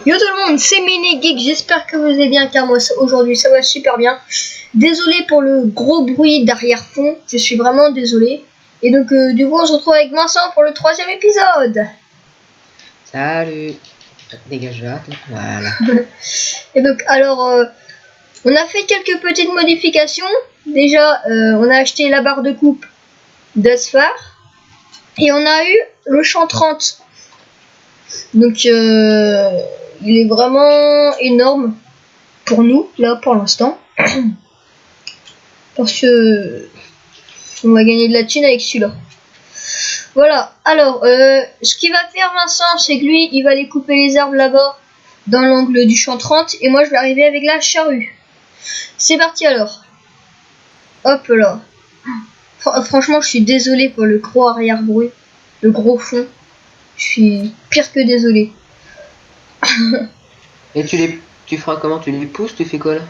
Yo tout le monde, c'est Mini-Geek, j'espère que vous allez bien car moi aujourd'hui ça va super bien. Désolé pour le gros bruit d'arrière-fond, je suis vraiment désolé. Et donc du coup on se retrouve avec Vincent pour le 3e épisode. Salut. Dégage là, voilà. Et donc alors on a fait quelques petites modifications. Déjà on a acheté la barre de coupe d'Asphar et on a eu le champ 30. Donc il est vraiment énorme pour nous là pour l'instant parce que on va gagner de la thune avec celui-là. Voilà, alors ce qu'il va faire Vincent, c'est que lui il va aller couper les arbres là-bas dans l'angle du champ 30 et moi je vais arriver avec la charrue. C'est parti alors. Hop là. Franchement je suis désolé pour le gros arrière bruit, le gros fond. Je suis pire que désolé. Et tu feras comment? Tu les pousses? Tu fais quoi là?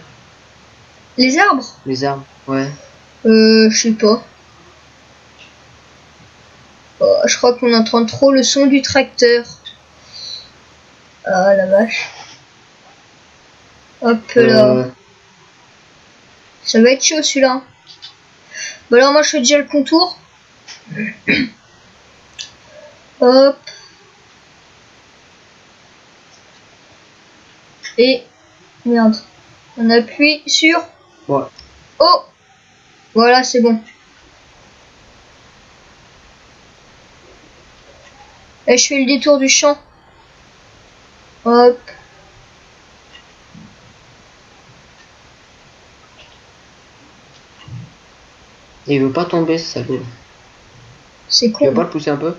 Les arbres? Les arbres, ouais. Je sais pas. Oh, je crois qu'on entend trop le son du tracteur. Ah la vache. Hop là. Ça va être chaud celui-là. Bon alors moi je fais déjà le contour. Hop. Et merde. On appuie sur. Ouais. Oh. Voilà c'est bon. Et je fais le détour du champ. Hop. Et il veut pas tomber ce salaud. C'est Tu vas con. pas le pousser un peu?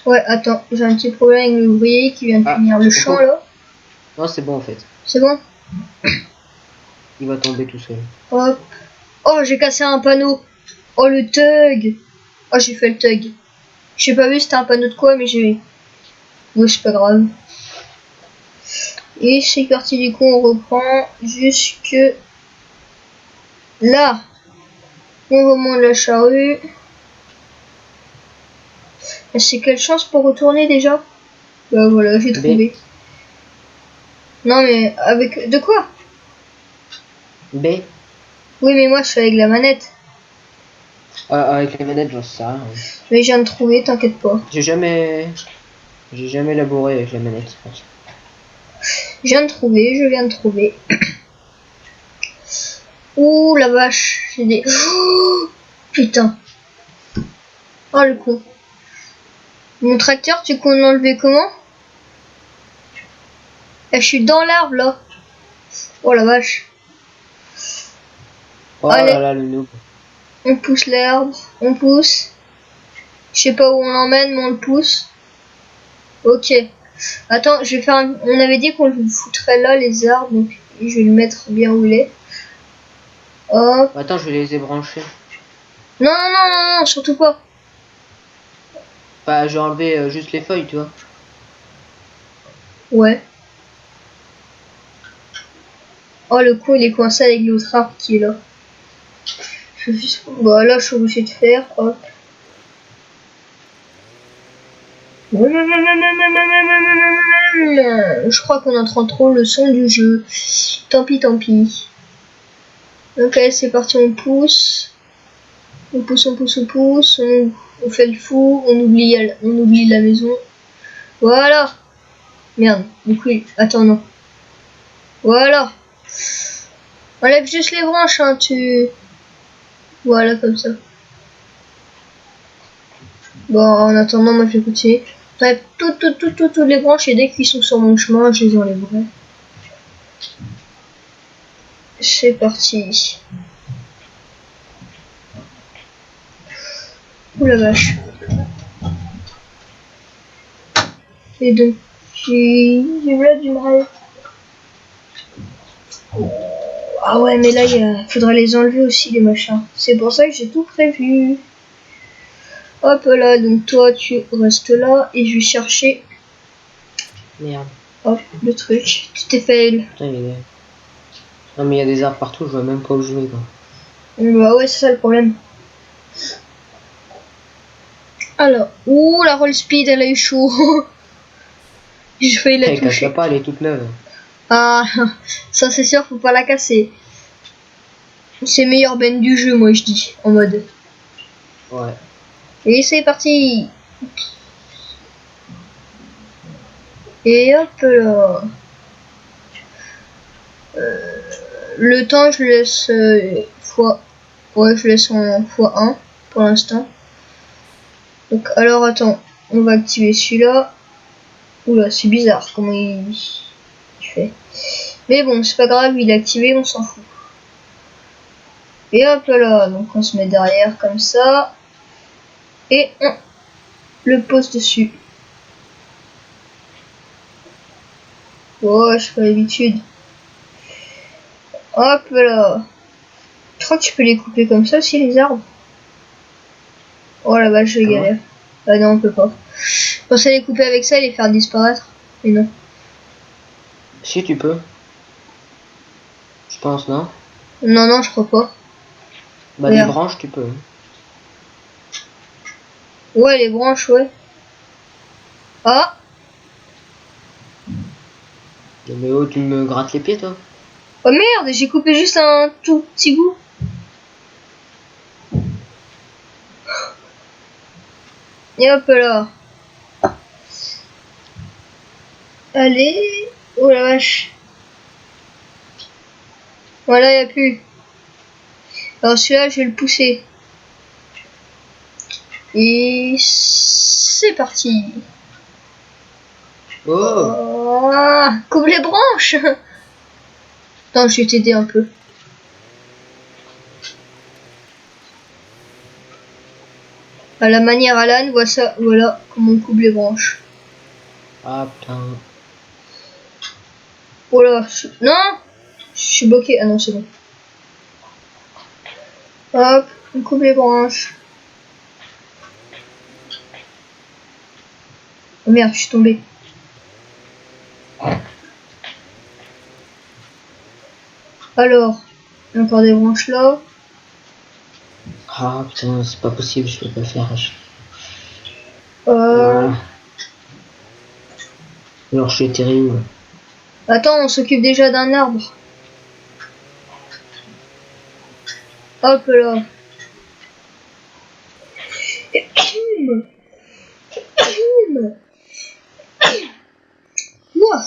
Ouais attends, j'ai un petit problème avec l'ouvrier qui vient de finir le champ là. Non c'est bon en fait. C'est bon. Il va tomber tout seul. Hop. Oh j'ai cassé un panneau. Oh le tug. Oh j'ai fait le tug. J'ai pas vu c'était un panneau de quoi mais j'ai... Ouais c'est pas grave. Et c'est parti du coup on reprend jusque là. On remonte la charrue. Et c'est quelle chance pour retourner déjà? Bah voilà j'ai trouvé. Non mais avec... De quoi? B. Oui mais moi je suis avec la manette. Avec les manettes j'en sais rien. Mais je viens de trouver, t'inquiète pas. J'ai jamais laboré avec la manette. Je viens de trouver. Ouh la vache, j'ai des... Oh, putain. Oh le con. Mon tracteur, tu peux l'enlever comment? Je suis dans l'arbre là. Oh la vache. Oh allez, là là le noob. on pousse l'herbe, on pousse. Je sais pas où on l'emmène, mais on le pousse. Ok. Attends, je vais faire un... On avait dit qu'on le foutrait là les arbres, donc je vais le mettre bien où il est. Hop. Attends, je les ai branchés. Non, non, non, non, non, surtout pas. Bah j'ai enlevé juste les feuilles, tu vois. Ouais. Oh le con il est coincé avec l'autre arbre qui est là. Je vais juste... Bah là je suis obligé de faire. Hop. Je crois qu'on entend trop le son du jeu. Tant pis, tant pis. Ok c'est parti, on pousse. On pousse, on pousse, on pousse. On fait le fou. On oublie la maison. Voilà. Merde. Du coup, attends non. Voilà. Enlève juste les branches, hein, tu... Voilà, comme ça. Bon, en attendant, moi, je vais continuer. Bref, toutes les branches, et dès qu'ils sont sur mon chemin, je les enlèverai. C'est parti. Ouh la vache. Et donc, j'ai là du mal. Ah ouais, mais là, faudra les enlever aussi, les machins. C'est pour ça que j'ai tout prévu. Hop là, donc toi, tu restes là, et je vais chercher... Merde. Hop, le truc. Tu t'es fait... Putain, non mais il y a des arbres partout, je vois même pas où je vais quoi. Bah ouais, c'est ça le problème. Alors, ouh, la roll speed, elle a eu chaud. J'ai failli la Elle casse toucher. pas, elle est toute neuve. Ah, ça c'est sûr, faut pas la casser. C'est meilleur ben du jeu, moi je dis, en mode. Ouais. Et c'est parti. Et hop là. Le temps, je laisse fois. Ouais, je laisse en x1 pour l'instant. Donc, alors attends, on va activer celui-là. Oula, c'est bizarre comment il fait. Mais bon, c'est pas grave, il est activé, on s'en fout. Et hop là, donc on se met derrière comme ça. Et on le pose dessus. Oh, j'ai pas l'habitude. Hop là. Je crois que tu peux les couper comme ça aussi, les arbres. Oh la vache, je Comment? galère. Ah non, on peut pas. Je pensais les couper avec ça et les faire disparaître. Mais non. Si tu peux. Je pense, non? Non, non, je crois pas. Bah les Regarde. branches, tu peux. Ouais, les branches, ouais. Ah, Mais oh, tu me grattes les pieds, toi? oh merde, j'ai coupé juste un tout petit bout. Et hop là. Allez. Oh la vache. Voilà, y a plus. Alors celui-là, je vais le pousser. Et c'est parti. Oh! Oh, coupe les branches. Attends, je vais t'aider un peu. À la manière Alan, voilà comment on coupe les branches. Ah putain. Oh là, non, je suis bloqué. Ah non, c'est bon. Hop, on coupe les branches. Oh merde, je suis tombé. Alors, encore des branches là. Ah putain, c'est pas possible, je peux pas le faire. Euh, Ah. Alors je suis terrible. Attends, on s'occupe déjà d'un arbre. Hop là. Ouah.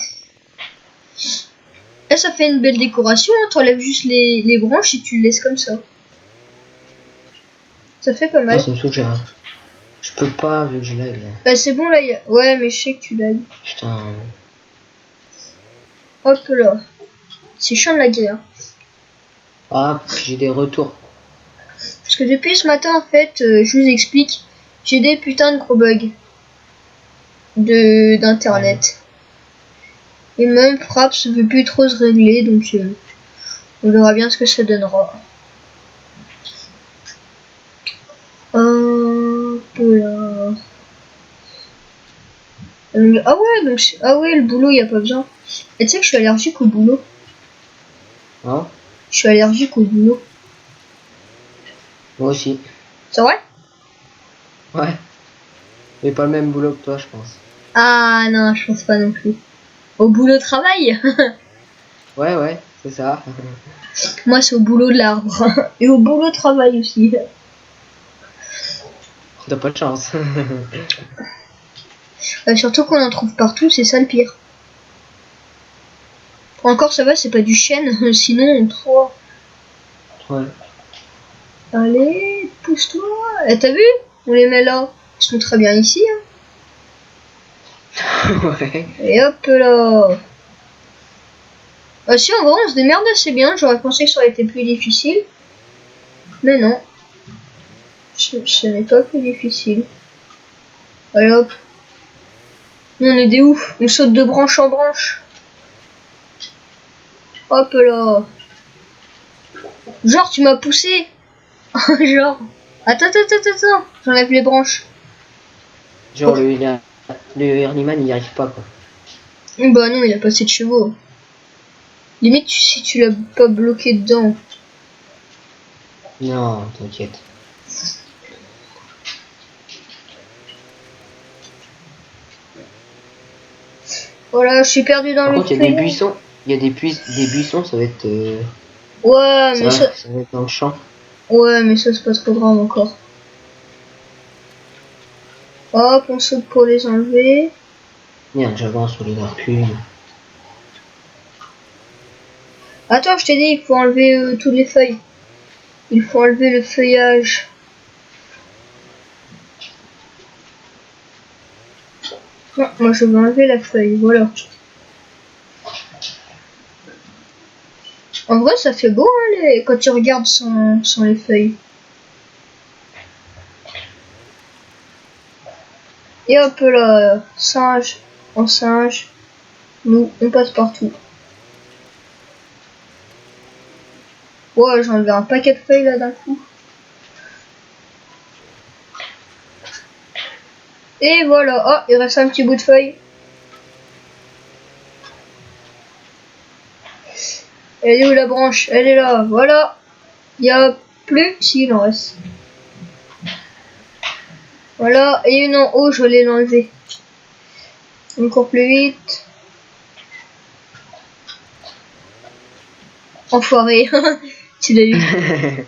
Là, ça fait une belle décoration. Hein. T'enlèves juste les branches et tu le laisses comme ça. Ça fait pas Ah, mal. ça me saoule, je peux pas vu que je lag là. Bah, c'est bon là. Ouais, mais je sais que tu l'as. Putain. Hop là. C'est chiant de la guerre. Ah, j'ai des retours. Parce que depuis ce matin, en fait, je vous explique. J'ai des putains de gros bugs d'internet. Et même Fraps ne veut plus trop se régler, donc on verra bien ce que ça donnera. Hop là. Ah ouais, donc ah ouais, le boulot, il n'y a pas besoin. Et tu sais que je suis allergique au boulot. Hein? Je suis allergique au boulot. Moi aussi. C'est vrai? Ouais. Mais pas le même boulot que toi, je pense. Ah non, je pense pas non plus. Au boulot travail? Ouais, ouais, c'est ça. Moi, c'est au boulot de l'arbre. Et au boulot travail aussi. T'as pas de chance. Surtout qu'on en trouve partout, c'est ça le pire. Encore ça va, c'est pas du chêne, sinon toi. Ouais. Allez, pousse-toi. Eh, t'as vu? On les met là. Ils sont très bien ici. Hein. Ouais. Et hop là. Ah si, en vrai, on se démerde assez bien. J'aurais pensé que ça aurait été plus difficile. Mais non. Ce n'est pas plus difficile. Allez hop. Nous, on est des ouf. On saute de branche en branche. Hop là. Genre, tu m'as poussé. Genre. Attends. J'enlève les branches. Genre le Erniman il y arrive pas quoi. Bah non, il a pas assez de chevaux. Limite, si tu l'as pas bloqué dedans. Non, t'inquiète. Voilà, je suis perdu dans Par le contre, il y a des feuillage. buissons. Il y a des buissons, ça va être. Ouais, mais ça... Ça va être dans le champ. Ouais, mais ça, c'est pas trop grave encore. Hop, on saute pour les enlever. Merde, j'avance sur les harpus. Attends, je t'ai dit, il faut enlever toutes les feuilles. Il faut enlever le feuillage. Non, moi je vais enlever la feuille, voilà. En vrai, ça fait beau hein, quand tu regardes sans les feuilles. Et hop là, singe en singe, nous on passe partout. Ouais, j'ai enlevé un paquet de feuilles là d'un coup. Et voilà, oh, il reste un petit bout de feuille. Elle est où la branche? Elle est là, voilà. Il y a plus, si il en reste. Voilà, et une en haut, je vais l'enlever. Encore plus vite. Enfoiré, tu l'as eu.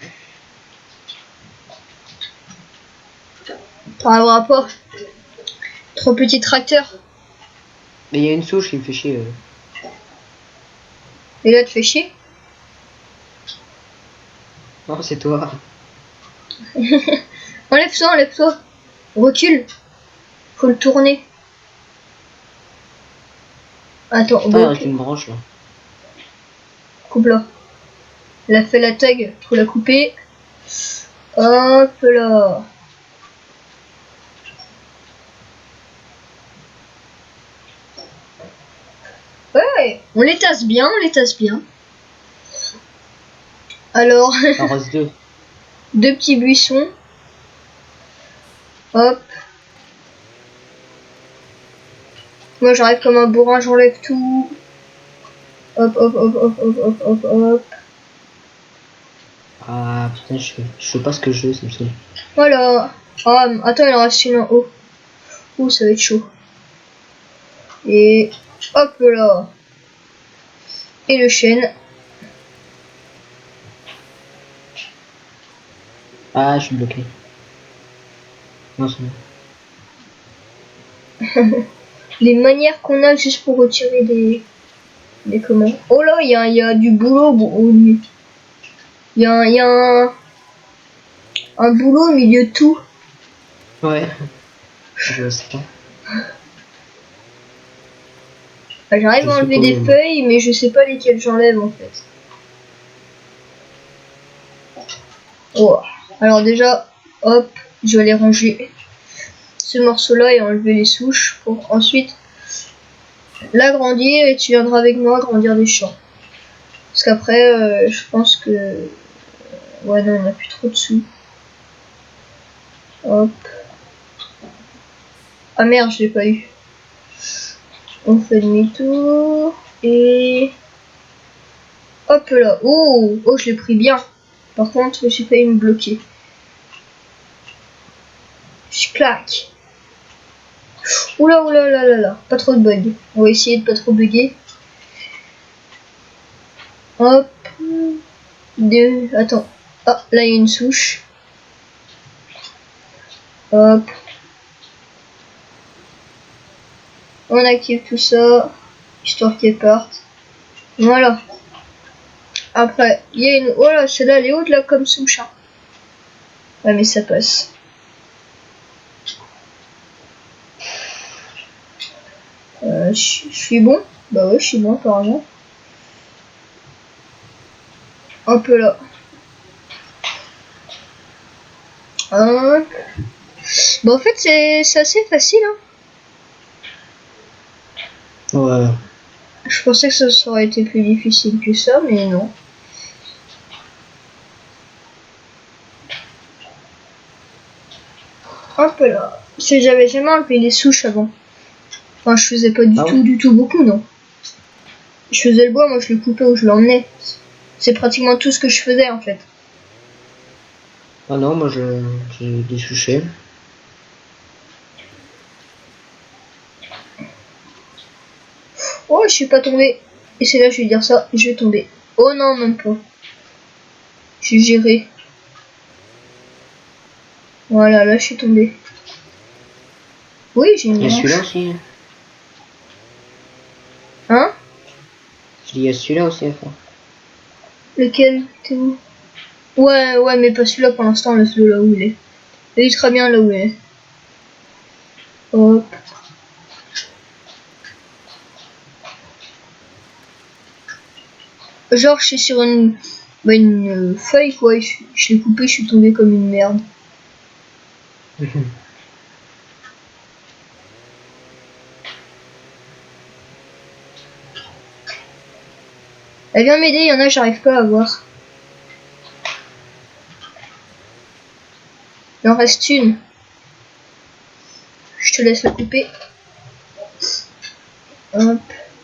T'arriveras pas. Trop petit tracteur. Mais il y a une souche qui me fait chier. Et là, tu fais chier. Non, c'est toi. Enlève-toi, enlève-toi. Recule. Faut le tourner. Attends, Putain, il bon, reste ok. une branche là. Coupe là. Elle a fait la tag, faut la couper. Hop là. Ouais, on les tasse bien, on les tasse bien. Alors, Il en reste deux. deux petits buissons. Hop. Moi j'arrive comme un bourrin, j'enlève tout. Hop, hop, hop, hop, hop, hop, hop, hop. Ah putain, je sais pas ce que je veux, ça me saoule. Voilà. Ah, attends, il en reste une en haut. Ouh, ça va être chaud. Et hop là. Et le chêne. Ah, je suis bloqué. Non, c'est bon. Les manières qu'on a juste pour retirer des comment. Oh là, il y a du boulot au milieu. Il y a un boulot au milieu de tout. Ouais. Je sais pas. Enfin, j'arrive Je à suis enlever pas des même. feuilles, mais je sais pas lesquelles j'enlève en fait. Oh. Alors déjà, hop, je vais aller ranger ce morceau-là et enlever les souches pour ensuite l'agrandir et tu viendras avec moi agrandir des champs. Parce qu'après, je pense que... Ouais, non, on n'a plus trop de sous. Hop. Ah merde, je l'ai pas eu. On fait demi-tour et... Hop là. Oh, oh, je l'ai pris bien. Par contre, je suis failli me bloquer. Je claque. Oula, oula, là, là, là. Pas trop de bugs. On va essayer de pas trop bugger. Hop. Deux. Attends. Ah, là, il y a une souche. Hop. On active tout ça. Histoire qu'elle parte. Voilà. Après, il y a une... Voilà, celle-là, elle est haute, là, comme souche. Hein. Ouais, mais ça passe. Je suis bon? Bah ouais, je suis bon, apparemment. Un peu là. Hop. Bon, en fait, c'est assez facile. Hein. Ouais. Je pensais que ça aurait été plus difficile que ça, mais non. Hop là. Parce que j'avais jamais enlevé les souches avant. Enfin, je faisais pas du tout beaucoup, non. Je faisais le bois, moi je le coupais ou je l'emmenais. C'est pratiquement tout ce que je faisais en fait. Ah non, moi j'ai des souchets. Oh, je suis pas tombé. Et c'est là que je vais dire ça. Je vais tomber. Oh non, même pas. J'ai géré. Voilà, là je suis tombé. Oui, j'ai une Il y a celui-là branche. aussi. Hein? Je dis, il y a celui-là aussi à faire. Lequel? T'es où? Ouais, ouais, mais pas celui-là pour l'instant. Laisse-le là où il est. Il est très bien là où il est. Hop. Genre, je suis sur une feuille quoi. Je l'ai coupé, je suis tombé comme une merde. Elle vient m'aider, il y en a, j'arrive pas à voir. Il en reste une. Je te laisse la couper. Hop.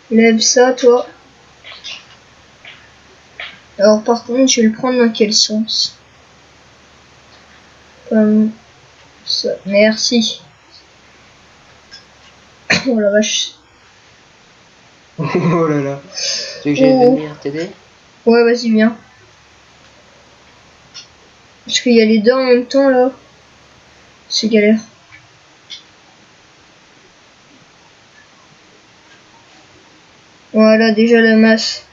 Lève ça, toi. Alors, par contre, je vais le prendre dans quel sens? Comme ça. Merci. Oh la vache. Oh là là. Tu veux que j'aille Oh. venir t'aider? Ouais, vas-y, viens. Parce qu'il y a les deux en même temps, là. C'est galère. Voilà, déjà la masse.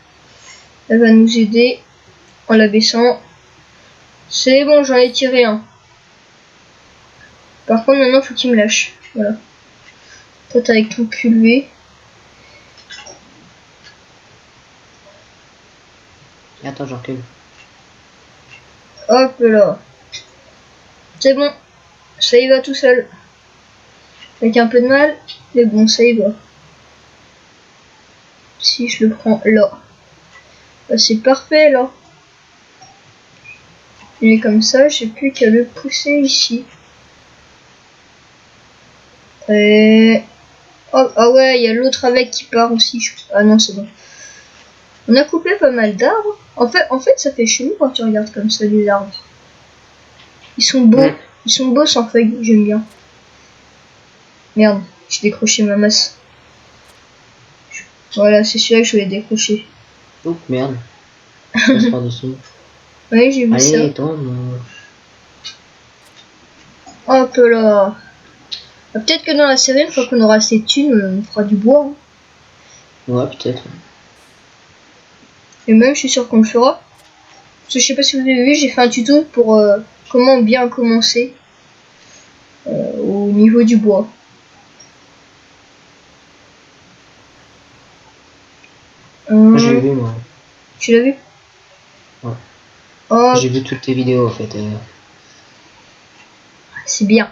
Elle va nous aider en la baissant. C'est bon, j'en ai tiré un. Par contre, maintenant, faut qu'il me lâche. Voilà. Toi, t'as avec ton pulvé. Attends, je recule. Hop là. C'est bon. Ça y va tout seul. Avec un peu de mal. Mais bon, ça y va. Si je le prends là. Bah, c'est parfait là. Il est comme ça, j'ai plus qu'à le pousser ici. Et... Oh, ah ouais, il y a l'autre avec qui part aussi. Ah non, c'est bon. On a coupé pas mal d'arbres. En fait, ça fait chelou quand tu regardes comme ça les arbres. Ils sont beaux. Ils sont beaux sans feuilles, j'aime bien. Merde, j'ai décroché ma masse. Voilà, c'est celui-là que je voulais décrocher. Oups, merde. Je passe par-dessus. Oui, j'ai vu ça. Allez, tombe. Hop là. Ah, peut-être que dans la série, une fois qu'on aura assez de thunes, on fera du bois. Hein. Ouais, peut-être. Et même, je suis sûr qu'on le fera. Parce que je sais pas si vous avez vu, j'ai fait un tuto pour comment bien commencer au niveau du bois. J'ai vu, moi. Tu l'as vu? Ouais. Oh, J'ai vu toutes tes vidéos, en fait. c'est bien.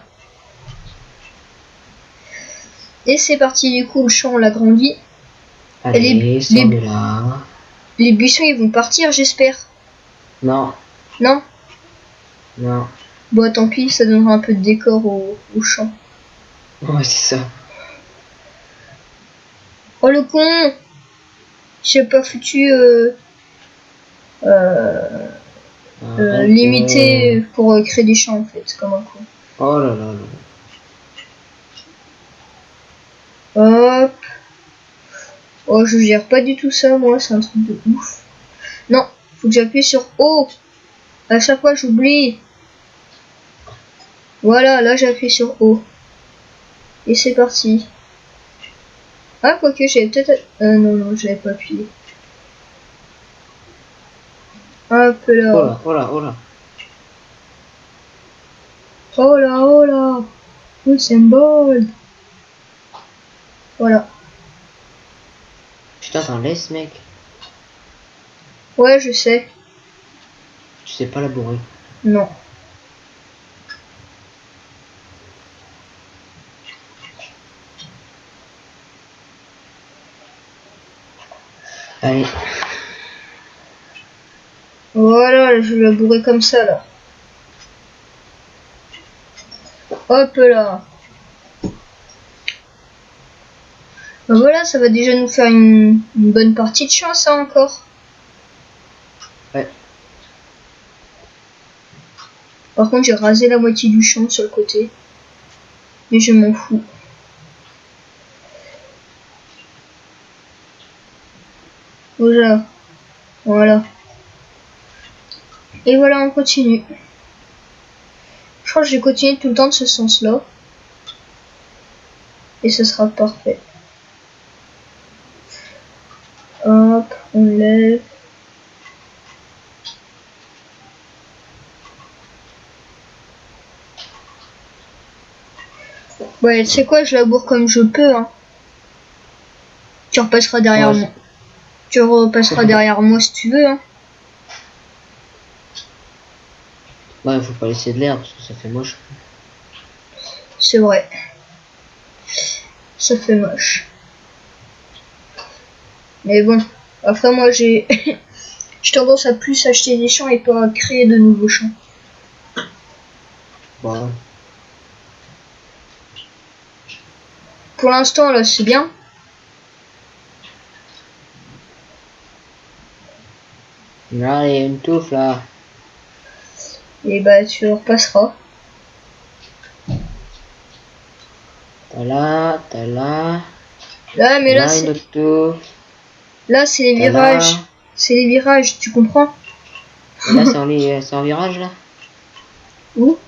Et c'est parti, du coup, le champ, on l'a grandi. Allez, sors de là. Les buissons, ils vont partir, j'espère. Non. Non? Non. Bon, tant pis, ça donnera un peu de décor au champ. Ouais, c'est ça. Oh, le con! J'ai pas foutu limité pour créer des champs, en fait, comme un con. Oh là là là. Hop. Oh, je gère pas du tout ça, moi, c'est un truc de ouf. Non, faut que j'appuie sur O. À chaque fois, j'oublie. Voilà, là, j'appuie sur O. Et c'est parti. Ah, quoique, j'avais peut-être... non, j'avais pas appuyé. Hop là. Oh là, oh là, oh là. Oh là, oh là. Oui, c'est un bol. Voilà. Putain, t'en laisses, mec. Ouais, je sais. Tu sais pas labourer. Non. Allez. Voilà, je vais labourer comme ça, là. Hop là. Ben voilà, ça va déjà nous faire une bonne partie de champ, ça, encore. Ouais. Par contre, j'ai rasé la moitié du champ sur le côté. Mais je m'en fous. Déjà. Voilà. Et voilà, on continue. Je crois que je vais continuer tout le temps de ce sens-là. Et ce sera parfait. Hop, on lève. Ouais, tu sais quoi, je laboure comme je peux, hein. Tu repasseras derrière Ouais, moi. Tu repasseras derrière moi si tu veux, hein. ouais, faut pas laisser de l'air parce que ça fait moche. C'est vrai. Ça fait moche. Mais bon, après moi j'ai j'ai tendance à plus acheter des champs et pas à créer de nouveaux champs. Voilà. Pour l'instant là c'est bien. Là, il y a une touffe là. Et bah tu repasseras. T'as là, t'as là. Là mais Là, une autre touffe. là c'est les T'as là. virages. C'est les virages, tu comprends? Et là, c'est en virage là. Où?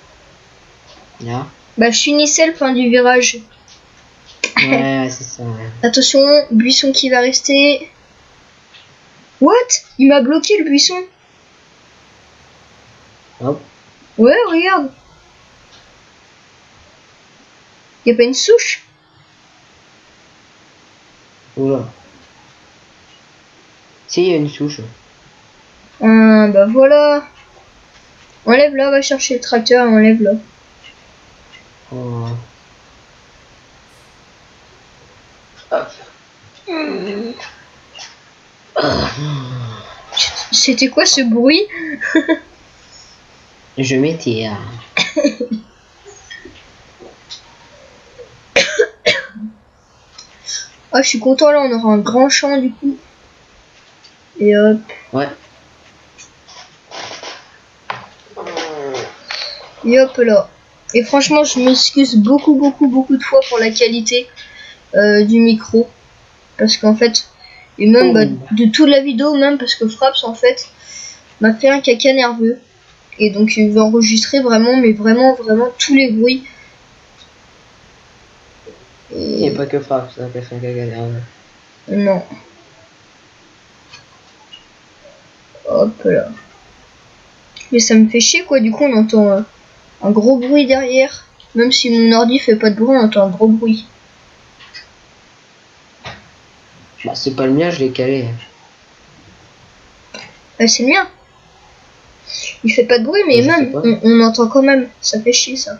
Là. Bah je finissais le fin du virage. Ouais, c'est ça. Ouais. Attention, buisson qui va rester. What? Il m'a bloqué le buisson. Hop. Ouais, regarde. Y a pas une souche? Oula. Si, il y a une souche. Bah voilà. Enlève là, va chercher le tracteur et enlève là. Oh. Hop. C'était quoi ce bruit? Je m'étire. Ah, je suis content là, on aura un grand champ du coup. Et hop, Ouais. et hop là. Et franchement, je m'excuse beaucoup de fois pour la qualité du micro. Parce qu'en fait, et même bah, Oh. de toute la vidéo, même parce que Fraps en fait m'a fait un caca nerveux. Et donc il veut enregistrer vraiment, mais vraiment tous les bruits. Il n'y a Et pas que Frappe, ça qui a fait un caca nerveux. non, hop là. Mais ça me fait chier quoi, du coup on entend un gros bruit derrière. Même si mon ordi fait pas de bruit, on entend un gros bruit. Bah, c'est pas le mien, je l'ai calé. C'est le mien. Il fait pas de bruit, mais Je sais même, pas. on entend quand même. Ça fait chier, ça.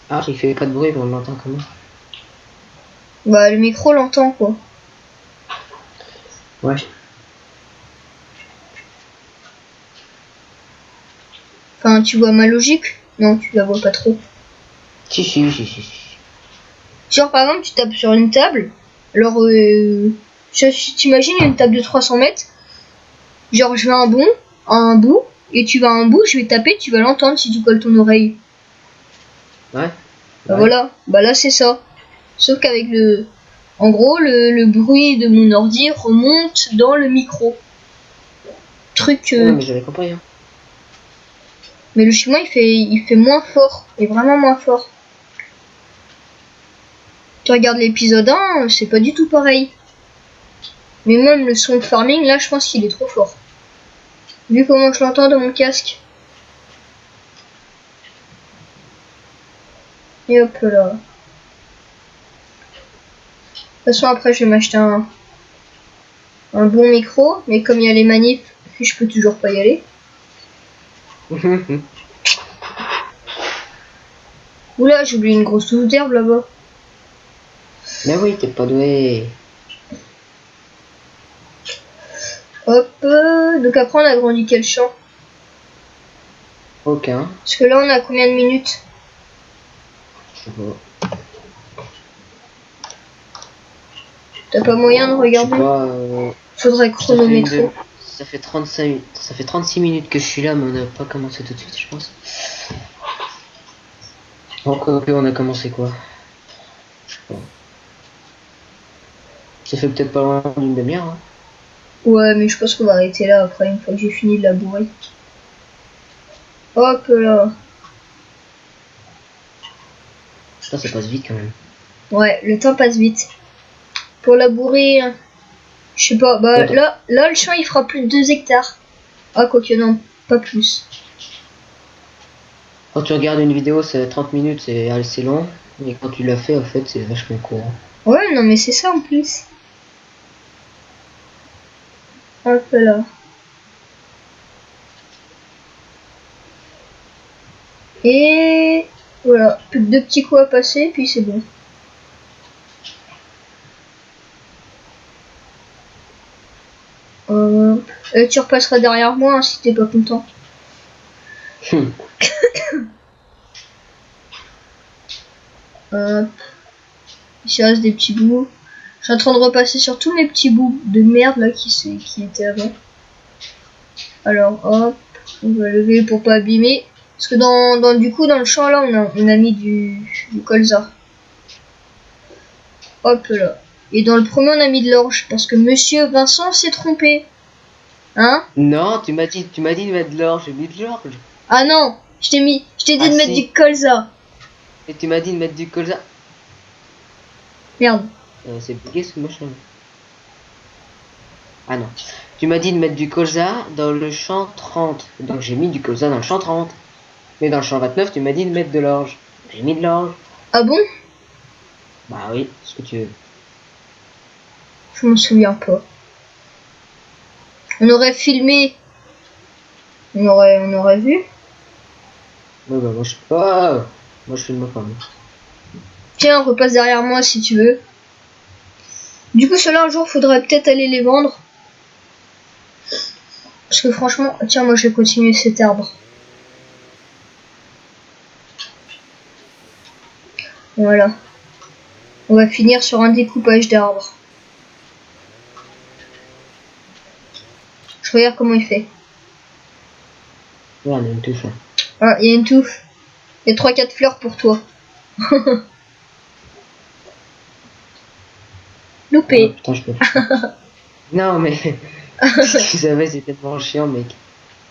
Ah, il fait pas de bruit, mais on l'entend comment? Bah, le micro l'entend, quoi. Ouais. Enfin, tu vois ma logique? Non, tu la vois pas trop. Si. Genre, par exemple, tu tapes sur une table. Alors, t'imagines une table de 300 mètres. Genre, je vais à un bout, et tu vas à un bout, je vais taper, tu vas l'entendre si tu colles ton oreille. Ouais. Bah, Ouais. voilà. Bah, là, c'est ça. Sauf qu'avec le... En gros, le bruit de mon ordi remonte dans le micro. Truc... Non, mais j'avais compris. Hein. Mais le chez moi, il fait moins fort. Et vraiment moins fort. Tu regardes l'épisode 1, c'est pas du tout pareil. Mais même le son de farming, là, je pense qu'il est trop fort. Vu comment je l'entends dans mon casque. Et hop là. De toute façon, après, je vais m'acheter un bon micro. Mais comme il y a les manifs, je peux toujours pas y aller. Oula, j'ai oublié une grosse touche d'herbe là-bas. Mais oui, t'es pas doué. Hop. Donc après, on a grandi quel champ? Aucun. Parce que là, on a combien de minutes? Je sais pas. T'as pas moyen de Je sais regarder? pas. Faudrait Ça fait chronométrer. Ça fait 35 minutes. Ça fait 36 minutes que je suis là, mais on n'a pas commencé tout de suite, je pense. Encore que on a commencé quoi? Je sais pas. Ça fait peut-être pas loin d'une demi-heure. Hein. Ouais, mais je pense qu'on va arrêter là après, une fois que j'ai fini de labourer. Hop là. Putain, ça passe vite quand même. Ouais, le temps passe vite. Pour labourer, je sais pas, bah Attends. là le champ il fera plus de 2 hectares. Ah, quoique non, pas plus. Quand tu regardes une vidéo, c'est 30 minutes, c'est assez long. Mais quand tu l'as fait, en fait, c'est vachement court. Ouais, non, mais c'est ça en plus. Hop là. Et voilà, plus que 2 petits coups à passer, puis c'est bon. Tu repasseras derrière moi hein, si t'es pas content. Il reste des petits bouts. Je suis en train de repasser sur tous mes petits bouts de merde là qui étaient avant. Alors hop, on va lever pour pas abîmer. Parce que du coup dans le champ là on a mis du colza. Hop là. Et dans le premier on a mis de l'orge parce que monsieur Vincent s'est trompé. Hein? Non, tu m'as dit de mettre de l'orge, j'ai mis de l'orge. Ah non, je t'ai dit Ah de mettre si. du colza. Et tu m'as dit de mettre du colza. Merde. C'est bugué ce machin. Ah non. Tu m'as dit de mettre du colza dans le champ 30. Donc j'ai mis du colza dans le champ 30. Mais dans le champ 29, tu m'as dit de mettre de l'orge. J'ai mis de l'orge. Ah bon? Bah oui, ce que tu veux. Je m'en souviens pas. On aurait filmé. On aurait vu. Ouais, bah moi je sais pas. Moi je filme pas. Tiens, repasse derrière moi si tu veux. Du coup, cela un jour, faudrait peut-être aller les vendre. Parce que franchement, tiens, moi je vais continuer cet arbre. Voilà. On va finir sur un découpage d'arbres. Je regarde comment il fait. Ouais, on a une touche. Ah, il y a une touffe. Il y a 3-4 fleurs pour toi. Loupé. Oh, putain, je peux pas. Non, mais si tu savais, c'est tellement chiant, mec.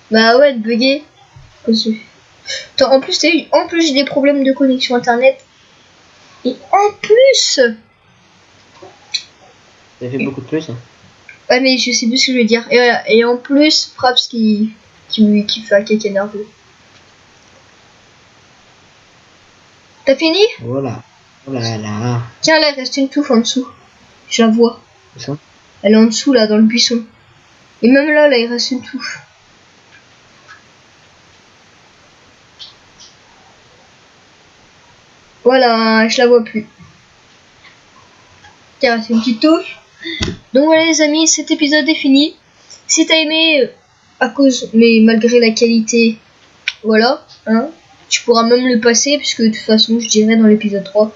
Bah ouais, de bugger. Attends, en plus, j'ai des problèmes de connexion internet. Et en plus. Ça fait beaucoup de plus. Hein. Ouais, mais je sais plus ce que je veux dire. Et voilà. Et en plus, Fraps qui fait un cake nerveux. T'as fini? Voilà. Oh là là. Tiens, là, il reste une touffe en dessous. Je la vois. C'est ça? Elle est en dessous, là, dans le buisson. Et même là, il reste une touffe. Voilà, je la vois plus. Tiens, c'est une petite touffe. Donc voilà les amis, cet épisode est fini. Si t'as aimé, mais malgré la qualité, voilà, hein, tu pourras même le passer, puisque de toute façon, je dirais dans l'épisode 3,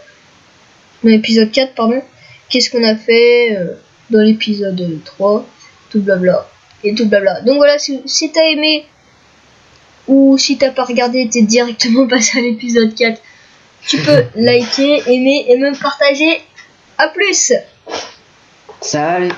dans l'épisode 4, pardon, qu'est-ce qu'on a fait dans l'épisode 3, tout blabla, et tout blabla. Donc voilà, si t'as aimé, ou si t'as pas regardé, t'es directement passé à l'épisode 4, tu peux liker, aimer et même partager. À plus! Salut!